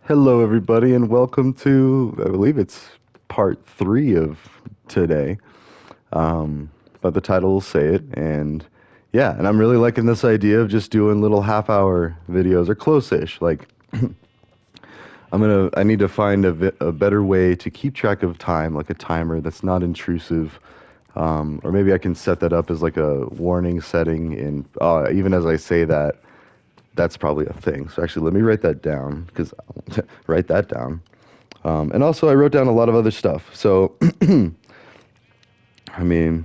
Hello, everybody, and welcome to, I believe it's part three of today. Um, but the title will say it. And yeah, and I'm really liking this idea of just doing little half-hour videos or close-ish. Like, I need to find a better way to keep track of time, like a timer that's not intrusive. Or maybe I can set that up as like a warning setting. And even as I say that, that's probably a thing. So actually, let me write that down because write that down. And also, I wrote down a lot of other stuff. So, I mean,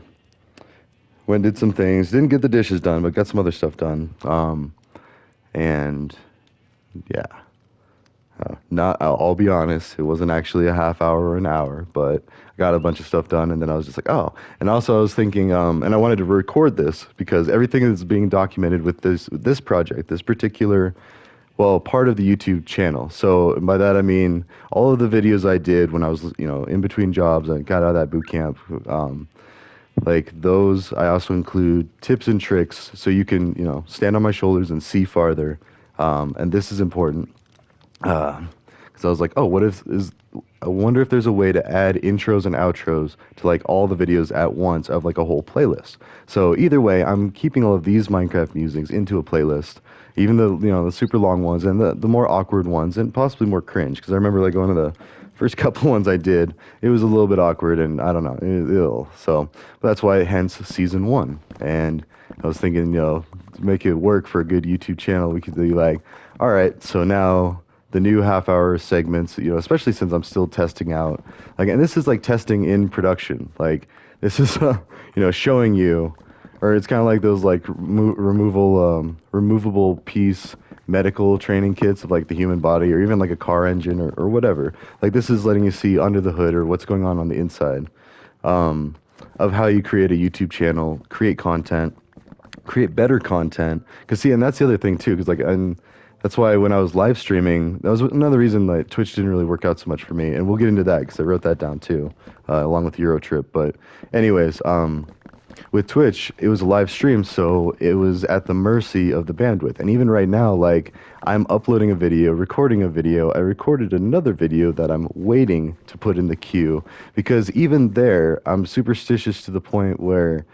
went and did some things. Didn't get the dishes done, but got some other stuff done. And yeah, not. I'll be honest. It wasn't actually a half hour or an hour, but I got a bunch of stuff done. And then I was just like, oh. And also, I was thinking, and I wanted to record this because everything is being documented with this project, this particular part of the YouTube channel. So by that I mean all of the videos I did when I was, in between jobs. I got out of that boot camp. Like those, I also include tips and tricks so you can, stand on my shoulders and see farther. And this is important because I was like, oh, what if is I wonder if there's a way to add intros and outros to like all the videos at once of like a whole playlist. So either way, I'm keeping all of these Minecraft musings into a playlist, even the super long ones and the more awkward ones and possibly more cringe. Because I remember like one of the first couple ones I did, it was a little bit awkward and I don't know, ill. So that's why hence season one. And I was thinking, to make it work for a good YouTube channel, we could be like, all right, so now the new half hour segments, especially since I'm still testing out, like, and this is like testing in production. Like, this is, showing you, or it's kind of like those like removable piece medical training kits of like the human body or even like a car engine or whatever. Like, this is letting you see under the hood or what's going on the inside um, of how you create a YouTube channel, create content, create better content. Because see, and that's the other thing too. Because like, and that's why when I was live streaming, that was another reason like Twitch didn't really work out so much for me. And we'll get into that because I wrote that down too, along with Euro Trip. But anyways, with Twitch, it was a live stream, so it was at the mercy of the bandwidth. And even right now, like I'm uploading a video, recording a video. I recorded another video that I'm waiting to put in the queue because even there, I'm superstitious to the point where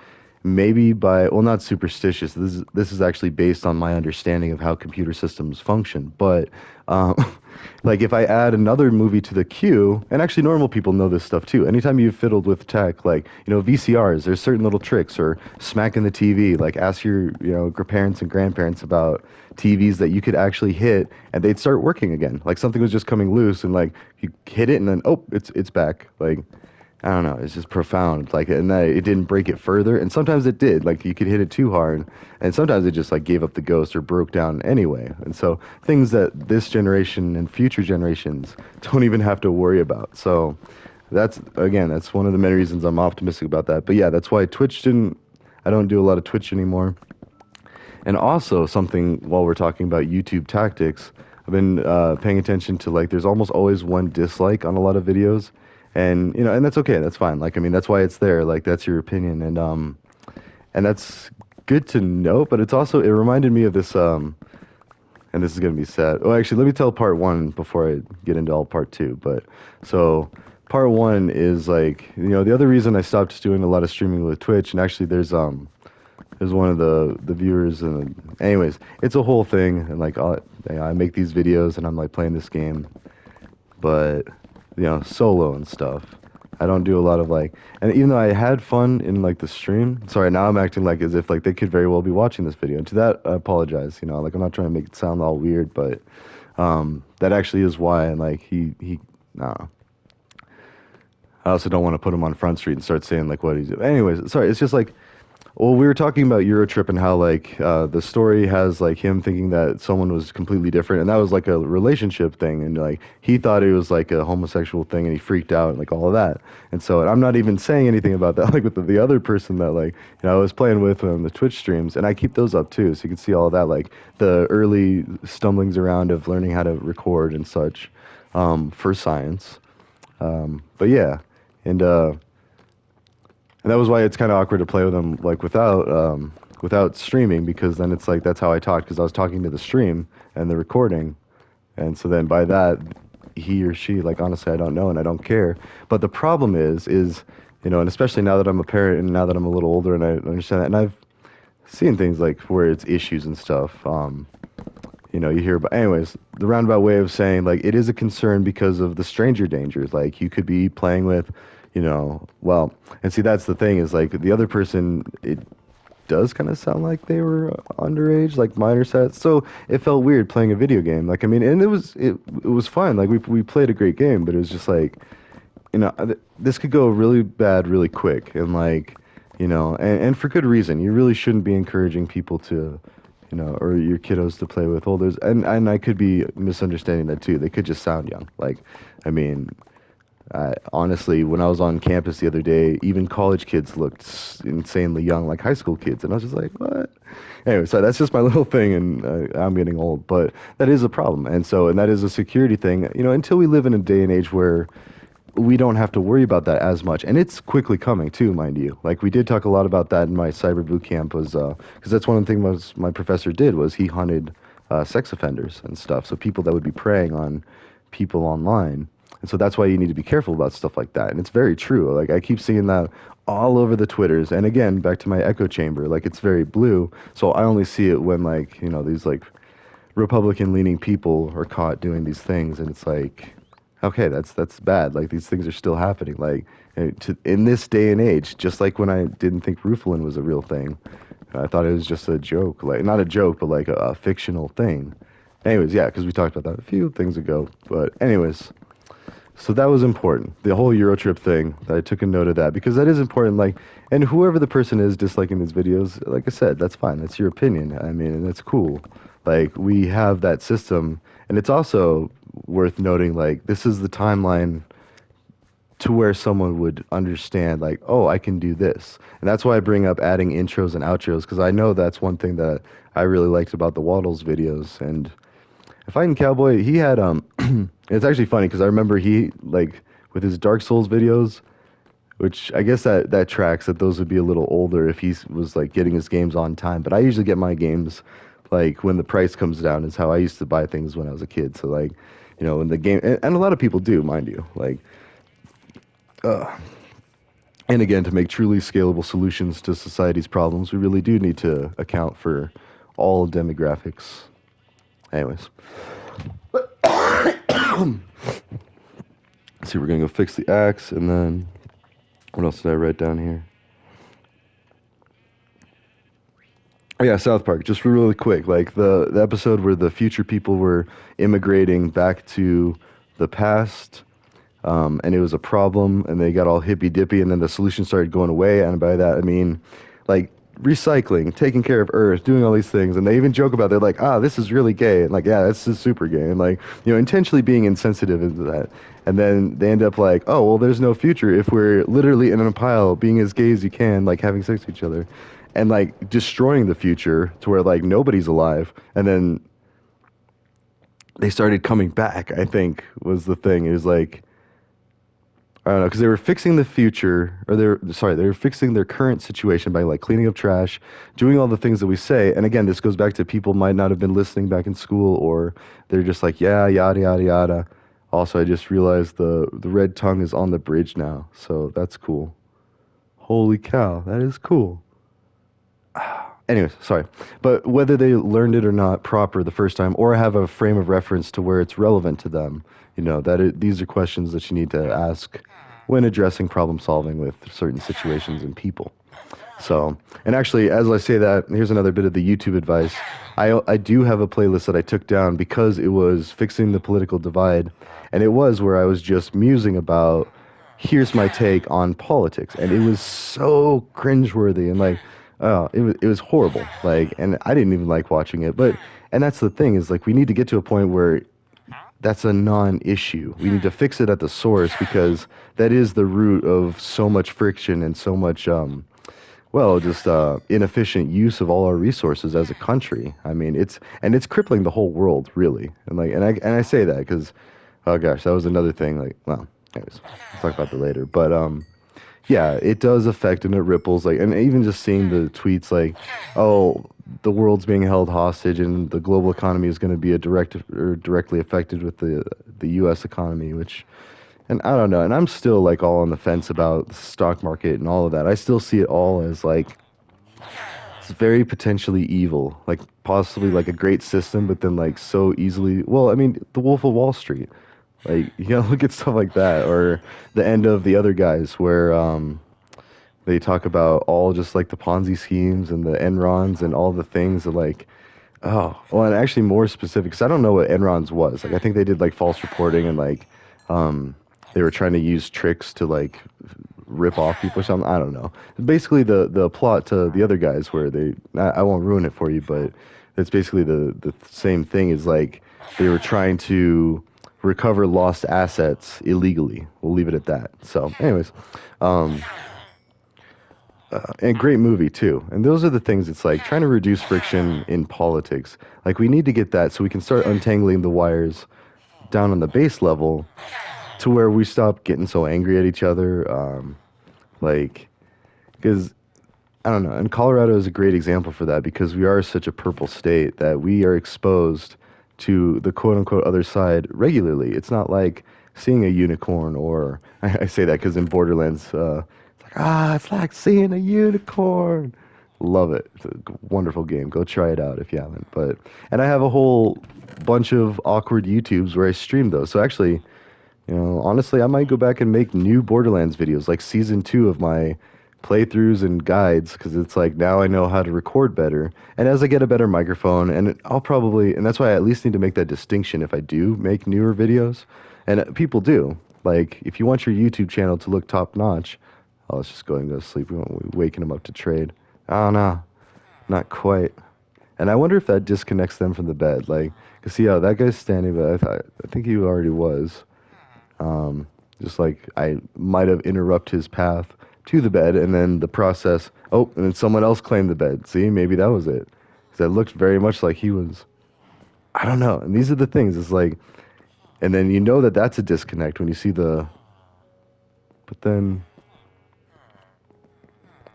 maybe not superstitious. This is actually based on my understanding of how computer systems function. But um, like if I add another movie to the queue, and actually normal people know this stuff too. Anytime you've fiddled with tech, like VCRs, there's certain little tricks or smacking the TV. Like ask your parents and grandparents about TVs that you could actually hit and they'd start working again. Like something was just coming loose and like you hit it and then it's back. Like I don't know. It's just profound. Like, and that it didn't break it further. And sometimes it did. Like, you could hit it too hard, and sometimes it just like gave up the ghost or broke down anyway. And so things that this generation and future generations don't even have to worry about. So that's one of the many reasons I'm optimistic about that. But yeah, that's why Twitch didn't. I don't do a lot of Twitch anymore. And also something while we're talking about YouTube tactics, I've been paying attention to like there's almost always one dislike on a lot of videos, and and that's okay, that's fine. Like I mean that's why it's there. Like that's your opinion, and that's good to know. But it's also it reminded me of this and this is gonna be sad. Oh, actually, let me tell part one before I get into all part two. But so part one is like the other reason I stopped doing a lot of streaming with Twitch, and actually there's one of the viewers, and anyways, it's a whole thing. And like, I make these videos, and I'm like playing this game, but solo and stuff. I don't do a lot of like, and even though I had fun in like the stream, sorry, now I'm acting like as if like they could very well be watching this video. And to that, I apologize. Like I'm not trying to make it sound all weird, but that actually is why. And like nah. I also don't want to put him on Front Street and start saying like what he's doing. Anyways, sorry, it's just like well, we were talking about Eurotrip and how like the story has like him thinking that someone was completely different, and that was like a relationship thing, and like he thought it was like a homosexual thing, and he freaked out and like all of that. And so and I'm not even saying anything about that like with the other person that like I was playing with on the Twitch streams, and I keep those up too, so you can see all of that like the early stumblings around of learning how to record and such for science. But yeah, and and that was why it's kind of awkward to play with them like without streaming because then it's like that's how I talked because I was talking to the stream and the recording. And so then by that, he or she, like, honestly, I don't know and I don't care. But the problem is, and especially now that I'm a parent and now that I'm a little older and I understand that, and I've seen things like where it's issues and stuff. You hear about, anyways, the roundabout way of saying, like, it is a concern because of the stranger dangers. Like, you could be playing with, well, and see, that's the thing is, like, the other person, it does kind of sound like they were underage, like minor sets. So it felt weird playing a video game. Like, I mean, and it was fine. Like, we played a great game, but it was just like, this could go really bad really quick, and like, and for good reason. You really shouldn't be encouraging people to, or your kiddos to play with others. And I could be misunderstanding that too. They could just sound young. Like, I mean, honestly, when I was on campus the other day, even college kids looked insanely young, like high school kids, and I was just like, what? Anyway, so that's just my little thing, and I'm getting old, but that is a problem, and that is a security thing. Until we live in a day and age where we don't have to worry about that as much, and it's quickly coming too, mind you. Like, we did talk a lot about that in my cyber boot camp, was because that's one of the things my professor did was he hunted sex offenders and stuff, so people that would be preying on people online, and so that's why you need to be careful about stuff like that. And it's very true. Like, I keep seeing that all over the Twitters, and again, back to my echo chamber, like, it's very blue, so I only see it when, like, these like Republican leaning people are caught doing these things, and it's like, okay, that's bad. Like, these things are still happening. Like, in this day and age, just like when I didn't think Rufalin was a real thing, I thought it was just a joke, like, not a joke, but like a fictional thing. Anyways, yeah, because we talked about that a few things ago. But anyways, so that was important. The whole Eurotrip thing, I took a note of that because that is important. Like, and whoever the person is disliking these videos, like I said, that's fine. That's your opinion. I mean, and that's cool. Like, we have that system, and it's also worth noting, like, this is the timeline to where someone would understand, like, oh, I can do this. And that's why I bring up adding intros and outros, because I know that's one thing that I really liked about the Waddles videos. And Fighting Cowboy, he had it's actually funny because I remember he, like, with his Dark Souls videos, which I guess that tracks that those would be a little older if he was like getting his games on time. But I usually get my games like when the price comes down is how I used to buy things when I was a kid. So, like, when the game, and a lot of people do, mind you, like, and again, to make truly scalable solutions to society's problems, we really do need to account for all demographics. Anyways, see, we're gonna go fix the axe, and then what else did I write down here? Oh, yeah, South Park. Just really quick, like the episode where the future people were immigrating back to the past, and it was a problem, and they got all hippy dippy, and then the solution started going away. And by that, I mean, like, recycling, taking care of Earth, doing all these things. And they even joke about it. They're like, this is really gay. And like, yeah, this is super gay. And like, intentionally being insensitive into that. And then they end up like, oh, well, there's no future if we're literally in a pile, being as gay as you can, like having sex with each other, and like destroying the future to where like nobody's alive. And then they started coming back, I think was the thing. It was like, I don't know, because they were fixing the future, or they were fixing their current situation by like cleaning up trash, doing all the things that we say. And again, this goes back to people might not have been listening back in school, or they're just like, yeah, yada yada yada. Also, I just realized the red tongue is on the bridge now, so that's cool. Holy cow, that is cool. Anyways, sorry. But whether they learned it or not proper the first time, or have a frame of reference to where it's relevant to them, these are questions that you need to ask when addressing problem solving with certain situations and people. So, and actually, as I say that, here's another bit of the YouTube advice. I do have a playlist that I took down because it was fixing the political divide, and it was where I was just musing about, here's my take on politics, and it was so cringeworthy and like, oh, it was horrible. Like, and I didn't even like watching it, but and that's the thing is like we need to get to a point where that's a non-issue. We need to fix it at the source because that is the root of so much friction and so much just inefficient use of all our resources as a country. I mean, it's crippling the whole world, really. And like, and I say that because, oh gosh, that was another thing. Like, well, anyways, we'll talk about that later. But yeah, it does affect and it ripples. Like, and even just seeing the tweets, like, oh, the world's being held hostage and the global economy is going to be a direct or directly affected with the U.S. economy, which and I don't know, and I'm still like all on the fence about the stock market and all of that. I still see it all as like it's very potentially evil, like possibly like a great system, but then like so easily. Well, I mean, the Wolf of Wall Street. Like you gotta look at stuff like that, or the end of the other guys, where they talk about all just like the Ponzi schemes and the Enrons and all the things that like, oh, well, and actually more specific, because I don't know what Enrons was. Like I think they did like false reporting and like um, they were trying to use tricks to like rip off people or something. I don't know. Basically, the plot to the other guys where I won't ruin it for you, but it's basically the same thing. Is like they were trying to recover lost assets illegally. We'll leave it at that. So, anyways, um, and great movie too. And those are the things. It's like trying to reduce friction in politics. Like we need to get that so we can start untangling the wires down on the base level to where we stop getting so angry at each other. Like because I don't know. And Colorado is a great example for that because we are such a purple state that we are exposed to the quote unquote other side regularly. It's not like seeing a unicorn or I say that because in Borderlands, it's like, it's like seeing a unicorn. Love it. It's a wonderful game. Go try it out if you haven't. And I have a whole bunch of awkward YouTubes where I stream those. So actually, honestly, I might go back and make new Borderlands videos, like season two of my playthroughs and guides, because it's like now I know how to record better. And as I get a better microphone, and I'll probably, and that's why I at least need to make that distinction if I do make newer videos. And people do. Like, if you want your YouTube channel to look top notch, oh, let's just go and go to sleep. We won't be waking them up to trade. Oh, no, not quite. And I wonder if that disconnects them from the bed. Like, cause see how that guy's standing, but I think he already was. Um, just like I might have interrupted his path to the bed, and then the process. Oh, and then someone else claimed the bed. See, maybe that was it, because it looked very much like he was. I don't know. And these are the things. It's like, and then you know that that's a disconnect when you see the. But then,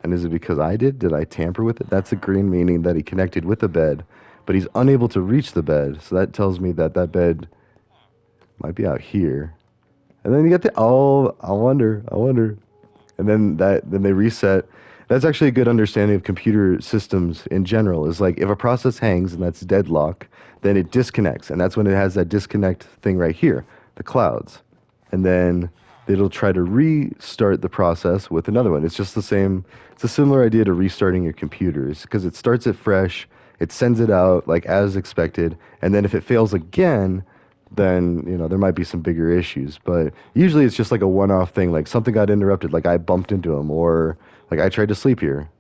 and is it because I did? Did I tamper with it? That's a green, meaning that he connected with the bed, but he's unable to reach the bed. So that tells me that that bed might be out here. And then you get the I wonder, I wonder. And then they reset. That's actually a good understanding of computer systems in general. Is like if a process hangs and that's deadlock, then it disconnects, and that's when it has that disconnect thing right here, the clouds, and then it'll try to restart the process with another one. It's just the same. It's a similar idea to restarting your computers because it starts it fresh, it sends it out like as expected, and then if it fails again, then there might be some bigger issues. But usually it's just like a one-off thing, like something got interrupted, like I bumped into him, or like I tried to sleep here,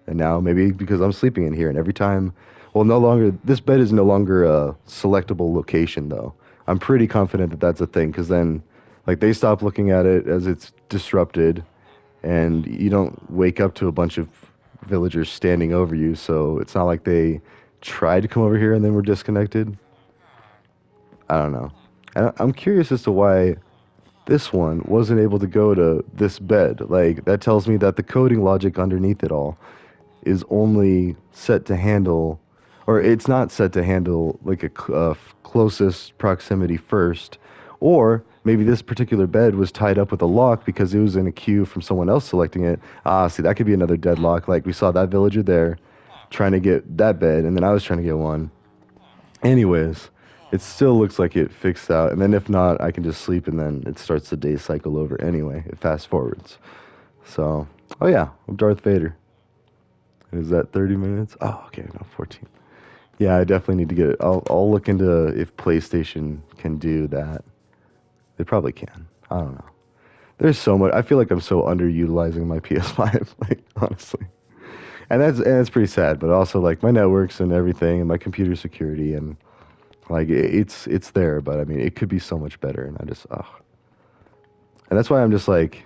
and now maybe because I'm sleeping in here, and every time, well, no longer this bed is no longer a selectable location though. I'm pretty confident that that's a thing because then, like they stop looking at it as it's disrupted, and you don't wake up to a bunch of villagers standing over you, so it's not like they tried to come over here and then were disconnected. I don't know. And I'm curious as to why this one wasn't able to go to this bed. Like, that tells me that the coding logic underneath it all is only set to handle, or it's not set to handle like closest proximity first. Or maybe this particular bed was tied up with a lock because it was in a queue from someone else selecting it. See, that could be another deadlock. Like, we saw that villager there trying to get that bed, and then I was trying to get one. Anyways, it still looks like it fixed out, and then if not, I can just sleep, and then it starts the day cycle over anyway. It fast forwards. So, oh yeah, I'm Darth Vader. Is that 30 minutes? Oh, okay, no, 14. Yeah, I definitely need to get it. I'll look into if PlayStation can do that. They probably can. I don't know. There's so much. I feel like I'm so underutilizing my PS5, like honestly. And that's pretty sad, but also like my networks and everything and my computer security and like it's there, but I mean it could be so much better, and I just and that's why I'm just like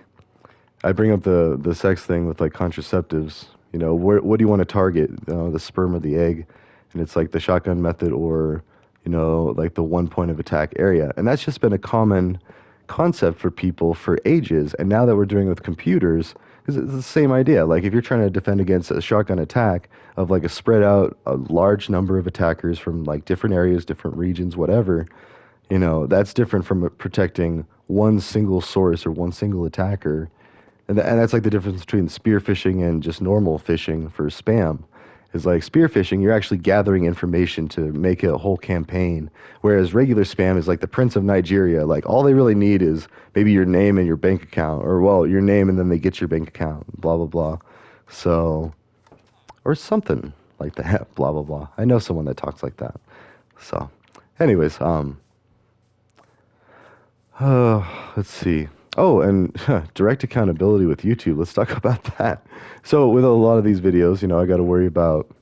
I bring up the sex thing with like contraceptives. What do you want to target? The sperm or the egg? And it's like the shotgun method or like the one point of attack area, and that's just been a common concept for people for ages. And now that we're doing it with computers, because it's the same idea. Like if you're trying to defend against a shotgun attack of like a spread out, a large number of attackers from like different areas, different regions, whatever, that's different from protecting one single source or one single attacker. And that's like the difference between spear phishing and just normal phishing for spam. Is like spear phishing, you're actually gathering information to make a whole campaign. Whereas regular spam is like the Prince of Nigeria. Like all they really need is maybe your name and your bank account, or well, your name and then they get your bank account, blah blah blah. So, or something like that, blah blah blah. I know someone that talks like that. So, anyways, uh, let's see. Oh, and direct accountability with YouTube. Let's talk about that. So, with a lot of these videos, I got to worry about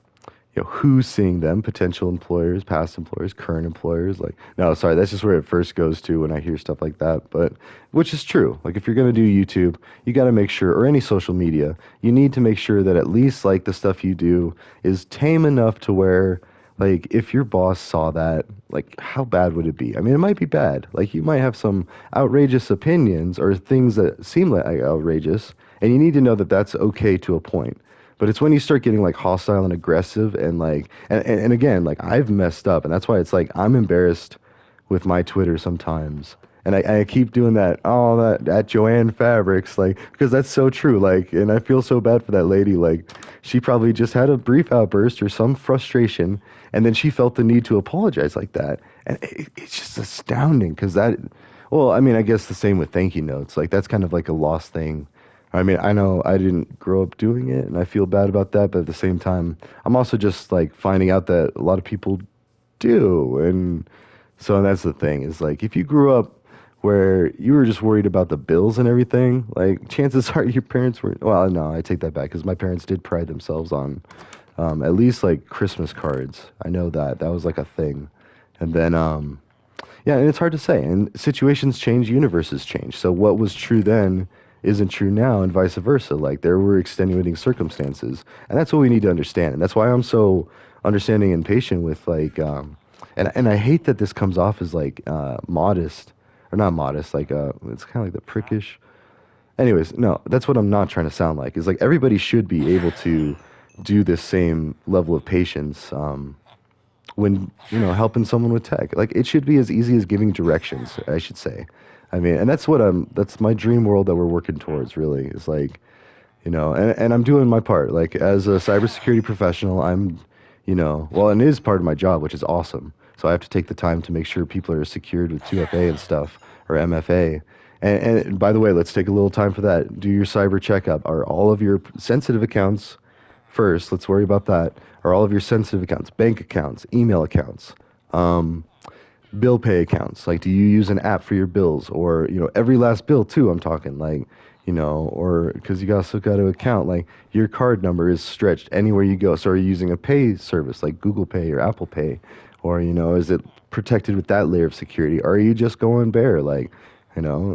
who's seeing them, potential employers, past employers, current employers. Like, no, sorry, that's just where it first goes to when I hear stuff like that. But which is true. Like, if you're gonna do YouTube, you got to make sure, or any social media, you need to make sure that at least like the stuff you do is tame enough to where like, if your boss saw that, like, how bad would it be? I mean, it might be bad. Like, you might have some outrageous opinions or things that seem like outrageous, and you need to know that that's okay to a point. But it's when you start getting like hostile and aggressive and like, and again, like I've messed up, and that's why it's like I'm embarrassed with my Twitter sometimes. And I keep doing that, oh, that at Joanne Fabrics, like, because that's so true. Like, and I feel so bad for that lady. Like, she probably just had a brief outburst or some frustration, and then she felt the need to apologize like that. And it's just astounding because that, well, I mean, I guess the same with thank you notes. Like, that's kind of like a lost thing. I mean, I know I didn't grow up doing it, and I feel bad about that, but at the same time, I'm also just like finding out that a lot of people do. And so that's the thing is like if you grew up where you were just worried about the bills and everything, like chances are your parents were, well, no, I take that back because my parents did pride themselves on at least like Christmas cards. I know that that was like a thing. And then, yeah, and it's hard to say. And situations change, universes change. So what was true then isn't true now, and vice versa. Like there were extenuating circumstances, and that's what we need to understand. And that's why I'm so understanding and patient with like, and I hate that this comes off as like modest or not modest. Like it's kind of like the prickish. Anyways, no, that's what I'm not trying to sound like. Is like everybody should be able to do this same level of patience. When helping someone with tech, like it should be as easy as giving directions, I should say. I mean, and that's my dream world that we're working towards, really, is like, and I'm doing my part, like as a cybersecurity professional. I'm, well, and it is part of my job, which is awesome. So I have to take the time to make sure people are secured with 2FA and stuff, or MFA. And by the way, let's take a little time for that. Do your cyber checkup. Are all of your sensitive accounts first? Let's worry about that. Are all of your sensitive accounts, bank accounts, email accounts, bill pay accounts? Like, do you use an app for your bills, or every last bill too? I'm talking like, or because you also got to account like your card number is stretched anywhere you go. So are you using a pay service like Google Pay or Apple Pay, or is it protected with that layer of security? Or are you just going bare like?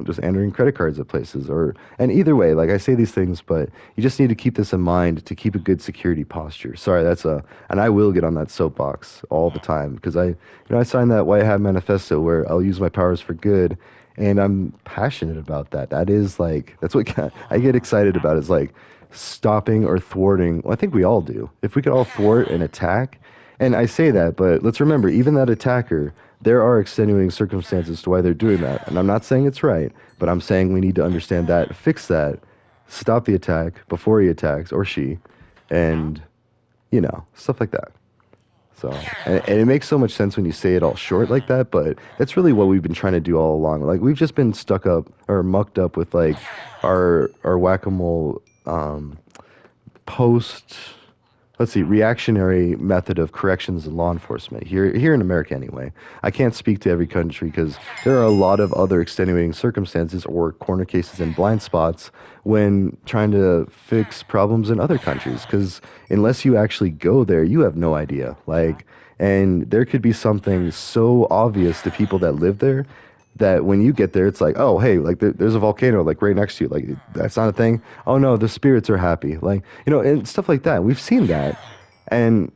Just entering credit cards at places, and either way, like I say these things, but you just need to keep this in mind to keep a good security posture. Sorry, and I will get on that soapbox all the time because I signed that White Hat Manifesto where I'll use my powers for good, and I'm passionate about that. That is like, that's what I get excited about is like stopping or thwarting. Well, I think we all do. If we could all thwart an attack, and I say that, but let's remember, even that attacker, there are extenuating circumstances to why they're doing that. And I'm not saying it's right, but I'm saying we need to understand that, fix that, stop the attack before he attacks, or she, and, stuff like that. So, and it makes so much sense when you say it all short like that, but that's really what we've been trying to do all along. Like, we've just been stuck up or mucked up with, like, our whack-a-mole post, let's see, reactionary method of corrections and law enforcement here in America anyway. I can't speak to every country because there are a lot of other extenuating circumstances or corner cases and blind spots when trying to fix problems in other countries, because unless you actually go there, you have no idea. Like, and there could be something so obvious to people that live there that when you get there, it's like, oh, hey, like there's a volcano like right next to you. Like that's not a thing. Oh no, the spirits are happy. Like, and stuff like that. We've seen that, and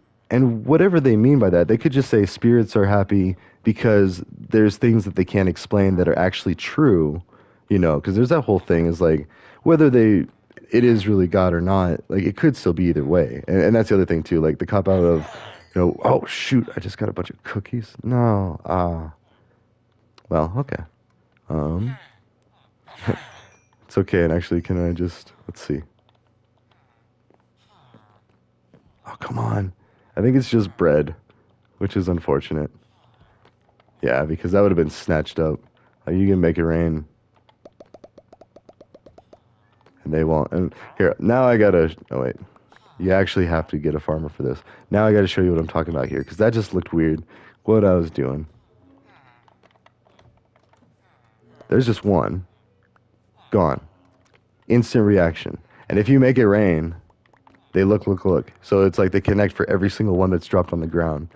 whatever they mean by that, they could just say spirits are happy because there's things that they can't explain that are actually true. Because there's that whole thing is like whether they it is really God or not, like it could still be either way. And that's the other thing too, like the cop out of, oh shoot, I just got a bunch of cookies. No, well, okay. Um, it's okay. And actually, can I just let's see. Oh come on, I think it's just bread, which is unfortunate. Yeah, because that would have been snatched up. Like you can make it rain, and they won't. And here, now I gotta. Oh wait, you actually have to get a farmer for this. Now I gotta show you what I'm talking about here, because that just looked weird. What I was doing. There's just one. Gone. Instant reaction. And if you make it rain, they look. So it's like they connect for every single one that's dropped on the ground.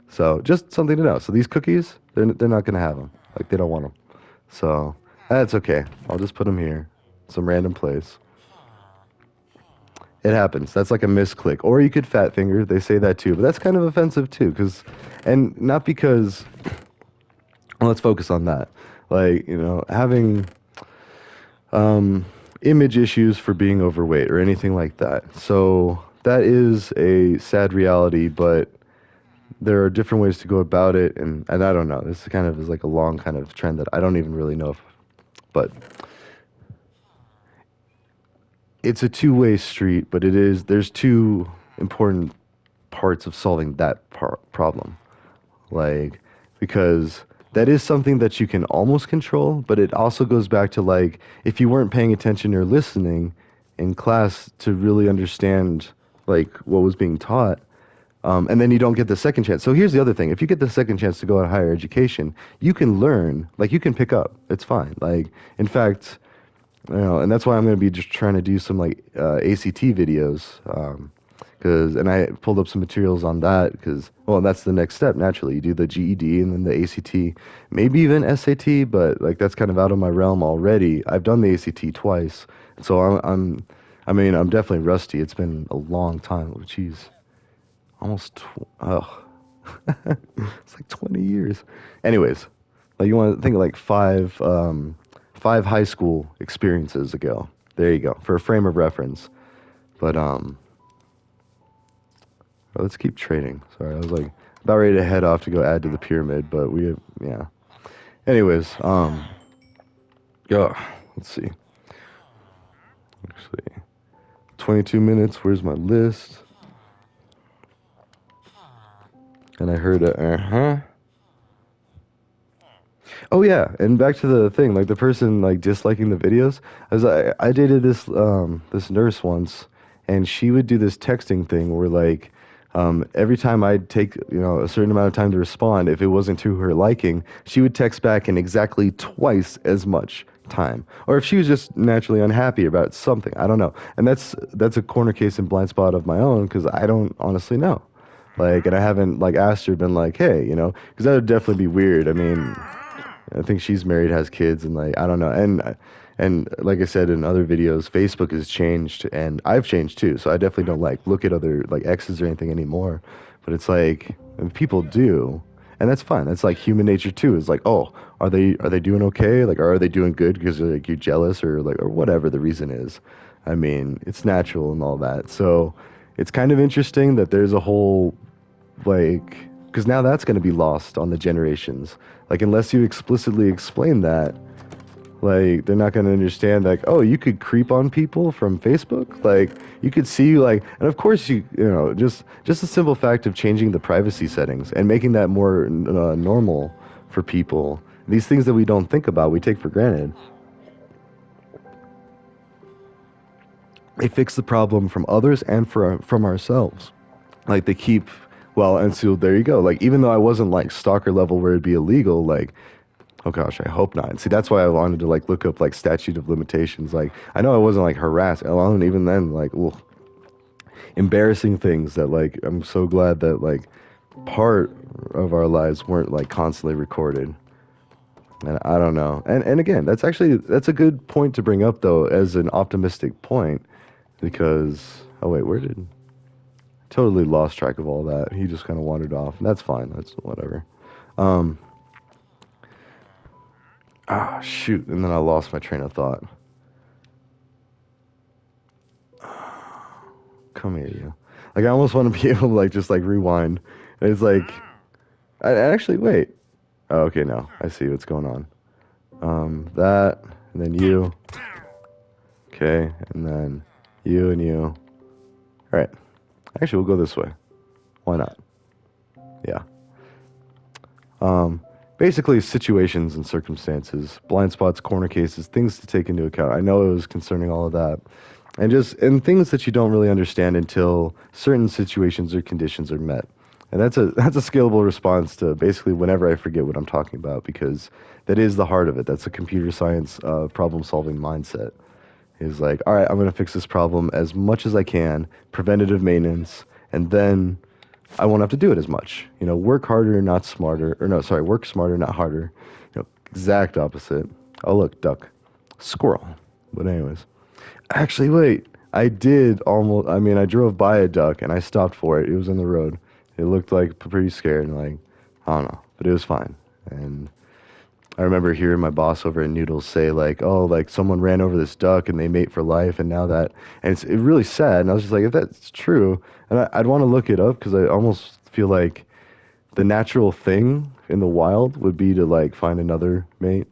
So just something to know. So these cookies, they're not gonna have them. Like they don't want them. So that's okay. I'll just put them here, some random place. It happens. That's like a misclick. Or you could fat finger. They say that too, but that's kind of offensive too. And not because. Well, let's focus on that. Like having um, image issues for being overweight or anything like that. So that is a sad reality, but there are different ways to go about it, and I don't know. This kind of is like a long kind of trend that I don't even really know if, but it's a two-way street, but there's two important parts of solving that problem. Like, because that is something that you can almost control, but it also goes back to like if you weren't paying attention or listening in class to really understand like what was being taught, and then you don't get the second chance. So here's the other thing: if you get the second chance to go to higher education, you can learn, like you can pick up. It's fine. Like in fact, and that's why I'm going to be just trying to do some like ACT videos. And I pulled up some materials on that because, well, that's the next step. Naturally, you do the GED and then the ACT, maybe even SAT, but like that's kind of out of my realm already. I've done the ACT twice, and so I mean, I'm definitely rusty. It's been a long time. Oh, jeez, almost, oh, it's like 20 years. Anyways, like you want to think of like five high school experiences ago. There you go for a frame of reference. But let's keep trading. Sorry, I was like about ready to head off to go add to the pyramid, but yeah. Anyways, yeah, let's see. Actually, 22 minutes. Where's my list? And I heard a uh-huh. Oh yeah, and back to the thing, like the person like disliking the videos. I dated this nurse once, and she would do this texting thing where like every time I'd take a certain amount of time to respond, if it wasn't to her liking, she would text back in exactly twice as much time. Or if she was just naturally unhappy about something, I don't know. And that's a corner case and blind spot of my own because I don't honestly know. Like, and I haven't like asked her, been like, hey, because that would definitely be weird. I mean, I think she's married, has kids, and like I don't know. And like I said in other videos, Facebook has changed, and I've changed too. So I definitely don't like look at other like exes or anything anymore. But it's like and people do, and that's fine. That's like human nature too. It's like, oh, are they doing okay? Like, are they doing good because like you're jealous or like or whatever the reason is. I mean, it's natural and all that. So it's kind of interesting that there's a whole like because now that's going to be lost on the generations like unless you explicitly explain that like they're not going to understand like oh you could creep on people from Facebook like you could see like and of course just the simple fact of changing the privacy settings and making that more normal for people these things that we don't think about we take for granted they fix the problem from others and from ourselves like they keep well and so there you go like even though I wasn't like stalker level where it'd be illegal like oh gosh I hope not and see that's why I wanted to like look up like statute of limitations like I know I wasn't like harassed alone even then like well embarrassing things that like I'm so glad that like part of our lives weren't like constantly recorded and I don't know and again that's a good point to bring up though as an optimistic point because oh wait where did totally lost track of all that. He just kind of wandered off. That's fine. That's whatever. Um, shoot. And then I lost my train of thought. come here, you. Like I almost want to be able to like just like rewind. And it's like I actually wait. Oh, okay, no, I see what's going on. That and then you. Okay, and then you and you. All right. Actually, we'll go this way. Why not? Yeah. Um, Basically, situations and circumstances, blind spots, corner cases, things to take into account. I know it was concerning all of that, and things that you don't really understand until certain situations or conditions are met. And that's a scalable response to basically whenever I forget what I'm talking about because that is the heart of it. That's a computer science problem solving mindset. Is like, all right, I'm gonna fix this problem as much as I can, preventative maintenance, and then I won't have to do it as much. You know, work harder, not smarter. Or no, sorry, work smarter, not harder. You know, exact opposite. Oh, look, duck. Squirrel. But anyways. Actually, wait. I did almost, I mean, I drove by a duck and I stopped for it. It was in the road. It looked like pretty scared and like, I don't know, but it was fine. And I remember hearing my boss over at Noodles say like, "Oh, like someone ran over this duck and they mate for life, and now that," and it's really sad. And I was just like, if that's true, and I'd want to look it up because I almost feel like the natural thing in the wild would be to like find another mate.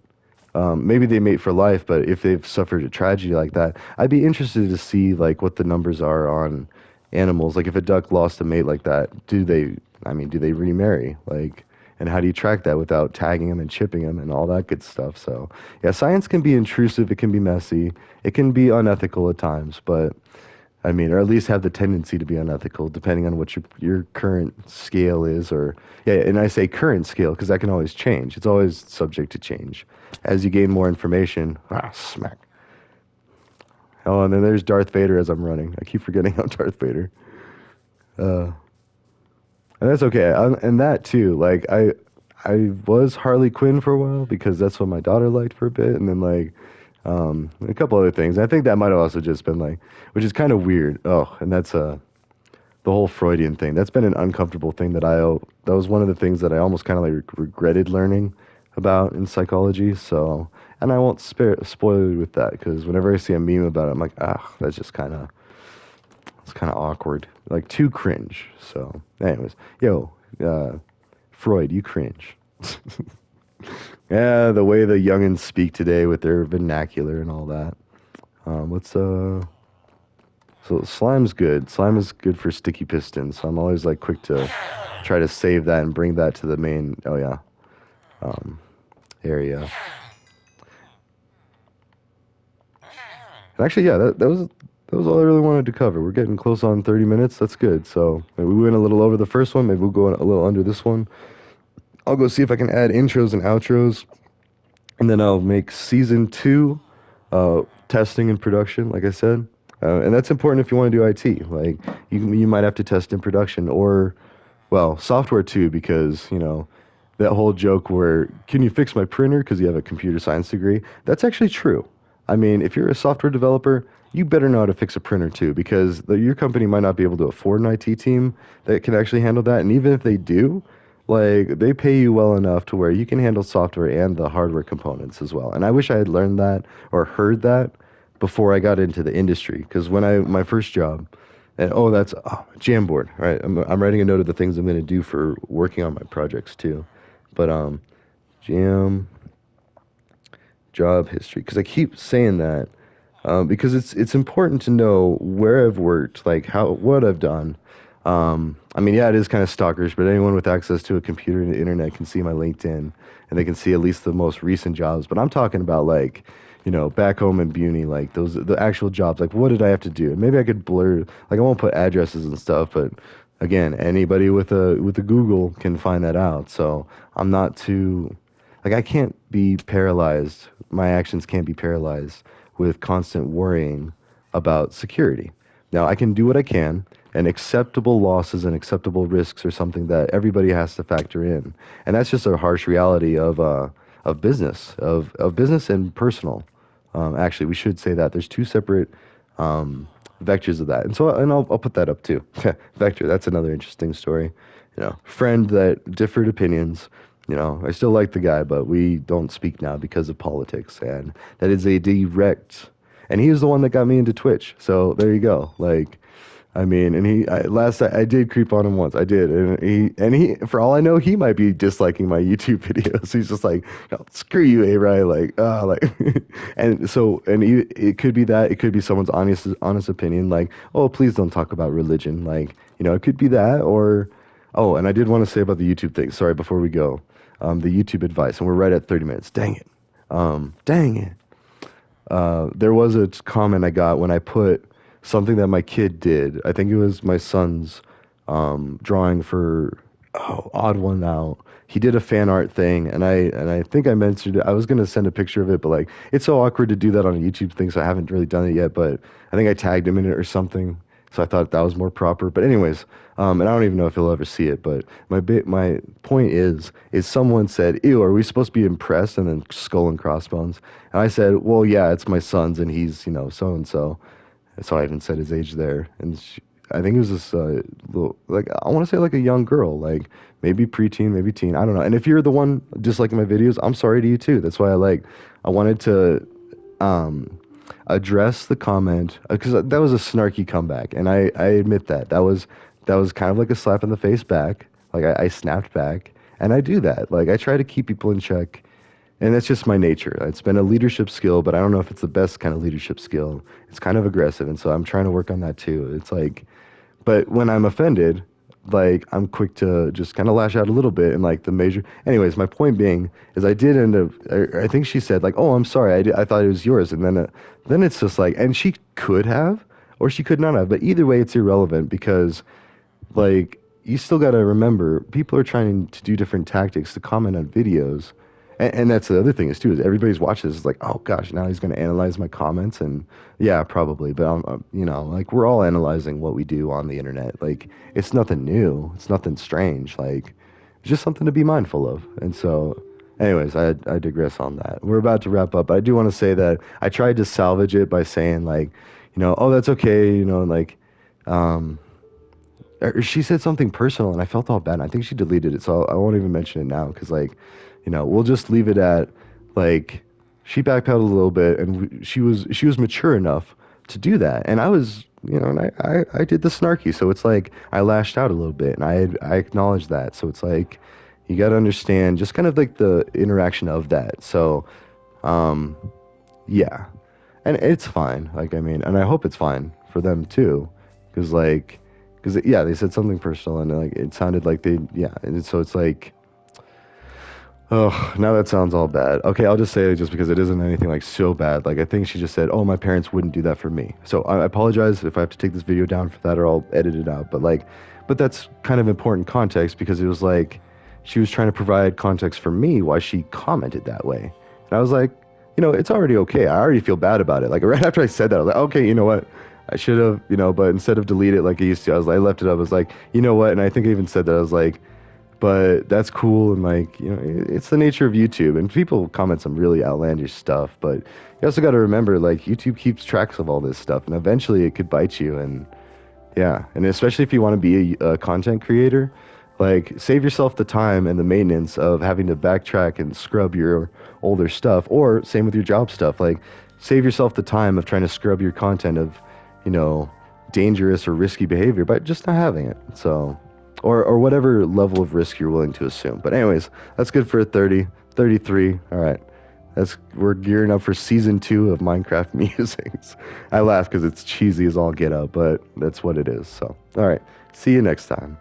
Maybe they mate for life, but if they've suffered a tragedy like that, I'd be interested to see like what the numbers are on animals. Like if a duck lost a mate like that, do they? I mean, do they remarry? Like, and how do you track that without tagging them and chipping them and all that good stuff? So, yeah, science can be intrusive. It can be messy. It can be unethical at times, but I mean, or at least have the tendency to be unethical, depending on what your current scale is, or yeah, and I say current scale because that can always change. It's always subject to change as you gain more information. Ah, smack. Oh, and then there's Darth Vader as I'm running. I keep forgetting I'm Darth Vader. Uh, and that's okay. And that too, like I was Harley Quinn for a while because that's what my daughter liked for a bit, and then like a couple other things. I think that might have also just been like, which is kind of weird. Oh, and that's the whole Freudian thing. That's been an uncomfortable thing that was one of the things that I almost kind of like regretted learning about in psychology. So, and I won't spoil you with that because whenever I see a meme about it, I'm like, ah, that's just kind of it's kind of awkward, like too cringe. So, anyways, yo, uh, Freud, you cringe. Yeah, the way the youngins speak today with their vernacular and all that. Let's So slime's good. Slime is good for sticky pistons. So I'm always like quick to try to save that and bring that to the main. Oh yeah, um, area. And actually, yeah, that was all I really wanted to cover. We're getting close on 30 minutes. That's good. So maybe we went a little over the first one. Maybe we'll go a little under this one. I'll go see if I can add intros and outros, and then I'll make season two, testing and production. Like I said. And that's important if you want to do IT. Like you might have to test in production or well, software too, because, you know, that whole joke where, can you fix my printer because you have a computer science degree? That's actually true. I mean, if you're a software developer, you better know how to fix a printer too, because your company might not be able to afford an IT team that can actually handle that. And even if they do, like, they pay you well enough to where you can handle software and the hardware components as well. And I wish I had learned that or heard that before I got into the industry, because my first job, and oh, that's Jamboard. All right, I'm writing a note of the things I'm going to do for working on my projects too. But Jam job history, because I keep saying that because it's important to know where I've worked, like how what I've done. I mean, yeah, it is kind of stalkerish, but anyone with access to a computer and the internet can see my LinkedIn, and they can see at least the most recent jobs. But I'm talking about like, you know, back home in Buny, like those the actual jobs. Like, what did I have to do? And maybe I could blur, like I won't put addresses and stuff, but again, anybody with a Google can find that out. So I'm not too like I can't be paralyzed. My actions can't be paralyzed with constant worrying about security. Now, I can do what I can, and acceptable losses and acceptable risks are something that everybody has to factor in. And that's just a harsh reality of business, of business and personal. Actually, we should say that there's two separate vectors of that. And so, and I'll put that up too. Vector, that's another interesting story. You know, friend that differed opinions. You know, I still like the guy, but we don't speak now because of politics. And that is a direct. And he was the one that got me into Twitch. So there you go. Like, I mean, and last I did creep on him once. I did, and he, for all I know, he might be disliking my YouTube videos. He's just like, "Oh, screw you, A-Rye," like, and so, it could be that, it could be someone's honest opinion, like, "Oh, please don't talk about religion," like, it could be that, or, oh, and I did want to say about the YouTube thing. Sorry, before we go, the YouTube advice, and we're right at 30 minutes. Dang it, dang it. There was a comment I got when I put something that my kid did. I think it was my son's drawing for odd one out. He did a fan art thing, and I think I mentioned it. I was gonna send a picture of it, but like it's so awkward to do that on a YouTube thing, so I haven't really done it yet. But I think I tagged him in it or something, so I thought that was more proper. But anyways, and I don't even know if he'll ever see it. But my point is someone said, "Ew, are we supposed to be impressed?" And then skull and crossbones. And I said, "Well, yeah, it's my son's, and he's so and so." So I even said his age there, and I think it was this little, like I want to say like a young girl, like maybe preteen, maybe teen, I don't know. And if you're the one disliking my videos, I'm sorry to you too. That's why I wanted to um, address the comment because that was a snarky comeback, and I admit that was kind of like a slap in the face back. Like I snapped back, and I do that. Like I try to keep people in check, and that's just my nature. It's been a leadership skill, but I don't know if it's the best kind of leadership skill. It's kind of aggressive, and so I'm trying to work on that too. It's like, but when I'm offended, like I'm quick to just kind of lash out a little bit, and like the major. Anyways, my point being is I did end up. I think she said like, "Oh, I'm sorry. I thought it was yours," and then it's just like, and she could have, or she could not have. But either way, it's irrelevant because like you still got to remember people are trying to do different tactics to comment on videos, and that's the other thing is too is everybody's watching this is like, oh gosh, now he's going to analyze my comments. And yeah, probably, but like we're all analyzing what we do on the internet. Like it's nothing new, it's nothing strange, like it's just something to be mindful of. And so anyways, I digress on that. We're about to wrap up, but I do want to say that I tried to salvage it by saying like, oh, that's okay, like um or she said something personal and I felt all bad. And I think she deleted it, so I won't even mention it now because, like, we'll just leave it at like she backpedaled a little bit and she was mature enough to do that, and I was, and I did the snarky, so it's like I lashed out a little bit, and I acknowledged that, so it's like you got to understand just kind of like the interaction of that. So, um, yeah, and it's fine. Like, I mean, and I hope it's fine for them too, because yeah, they said something personal, and like it sounded like yeah, and so it's like, oh, now that sounds all bad. Okay, I'll just say it just because it isn't anything like so bad. Like I think she just said, "Oh, my parents wouldn't do that for me." So I apologize if I have to take this video down for that, or I'll edit it out. But that's kind of important context because it was like she was trying to provide context for me why she commented that way, and I was like, it's already okay. I already feel bad about it. Like right after I said that, I was like, okay, you know what? I should have, but instead of delete it like I used to, I left it up. I was like, you know what? And I think I even said that I was like, but that's cool, and like it's the nature of YouTube, and people comment some really outlandish stuff, but you also got to remember like YouTube keeps tracks of all this stuff, and eventually it could bite you. And yeah, and especially if you want to be a content creator, like save yourself the time and the maintenance of having to backtrack and scrub your older stuff, or same with your job stuff. Like save yourself the time of trying to scrub your content of, you know, dangerous or risky behavior by just not having it. So, or whatever level of risk you're willing to assume. But anyways, that's good for a 30, 33. All right. We're gearing up for season 2 of Minecraft Musings. I laugh because it's cheesy as all get out, but that's what it is. So, all right. See you next time.